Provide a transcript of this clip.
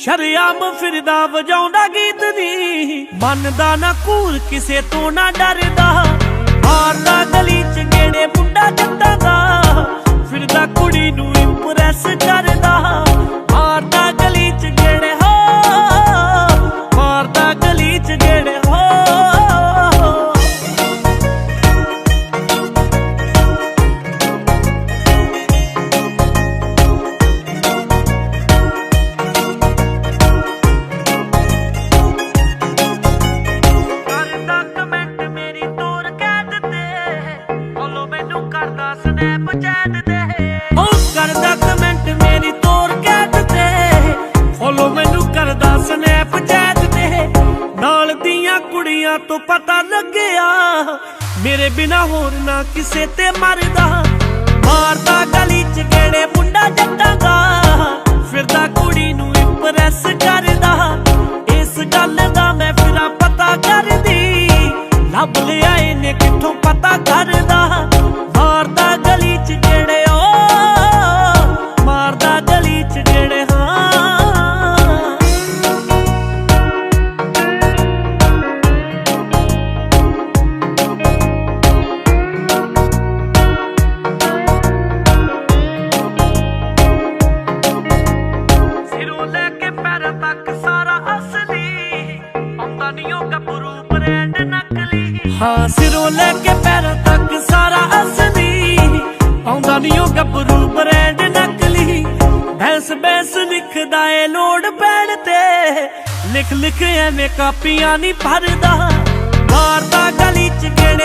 ਸ਼ਰਿਆਮ ਫਿਰਦਾ ਵਜਾਉਂਦਾ ਗੀਤ ਨੀ, ਮੰਨਦਾ ਨਾ ਘੂਰ ਕਿਸੇ ਤੋਂ ਨਾ ਡਰਦਾ। ਮਾਰਦਾ ਗਲੀ ਚ ਗੇੜੇ ਮੁੰਡਾ ਜੱਟਾਂ ਦਾ, ਫਿਰਦਾ ਕੁੜੀ ਨੂੰ ਇੰਪ੍ਰੈਸ ਕਰਦਾ। ਮਾਰਦਾ ਗਲੀ ਚ ਗੇੜੇ ਹੋ, ਮਾਰਦਾ ਗਲੀ ਚ ਗੇੜੇ ਹੋ। ਸਨੈਪਚੈਟ ਤੇ ਉਹ ਕਰਦਾ ਕਮੈਂਟ ਮੇਰੀ ਤੋਰ ਕੈਟ ਤੇ, ਫੋਲੋ ਮੈਨੂੰ ਕਰਦਾ ਸਨੈਪਚੈਟ ਤੇ। ਨਾਲ ਦੀਆਂ ਕੁੜੀਆਂ ਤੋਂ ਪਤਾ ਲੱਗਿਆ, ਮੇਰੇ ਬਿਨਾ ਹੋਰ ਨਾ ਕਿਸੇ ਤੇ ਮਰਦਾ। ਮਾਰਦਾ ਗਲੀ ਚ ਗੇੜੇ ਮੁੰਡਾ ਜੱਟਾਂ ਦਾ, ਫਿਰਦਾ ਕੁੜੀ ਨੂੰ ਇੰਪ੍ਰੈਸ ਕਰਦਾ। ਇਸ ਗੱਲ ਦਾ ਮੈਂ ਫਿਰਾਂ ਪਤਾ ਕਰਦੀ, ਲੱਭ ਲਿਆ ਇਹਨੇ ਕਿੱਥੋਂ ਪਤਾ ਕਰਦਾ। ਮਾਰਦਾ ਗਲੀ ਚ ਗੇੜੇ ਓ, ਮਾਰਦਾ ਗਲੀ ਚ ਗੇੜੇ ਹਾਂ। ਸਿਰੋਂ ਲੈ ਕੇ ਪੈਰਾਂ ਤੱਕ ਸਾਰਾ ਅਸਲੀ, ਆਉਂਦਾ ਨੀ ਉਹ ਗੱਭਰੂ ਬ੍ਰਾਂਡ ਨਕਲੀ। ਹਾਂ ਸਿਰੋਂ ਲੈ ਕੇ ਪੈਰਾਂ ਤੱਕ ਸਾਰਾ ਅਸਲੀ, ਆਉਂਦਾ ਨੀ ਉਹ ਗੱਭਰੂ ਬ੍ਰਾਂਡ ਨਕਲੀ। ਬੈਂਸ ਬੈਂਸ ਲਿਖਦਾ ਏ ਲੋੜ ਪੈਣ ਤੇ, ਲਿਖ ਲਿਖ ਐਵੇਂ ਕਾਪੀਆਂ ਨੀ ਭਰਦਾ। ਮਾਰਦਾ ਗਲੀ ਚ ਗੇੜੇ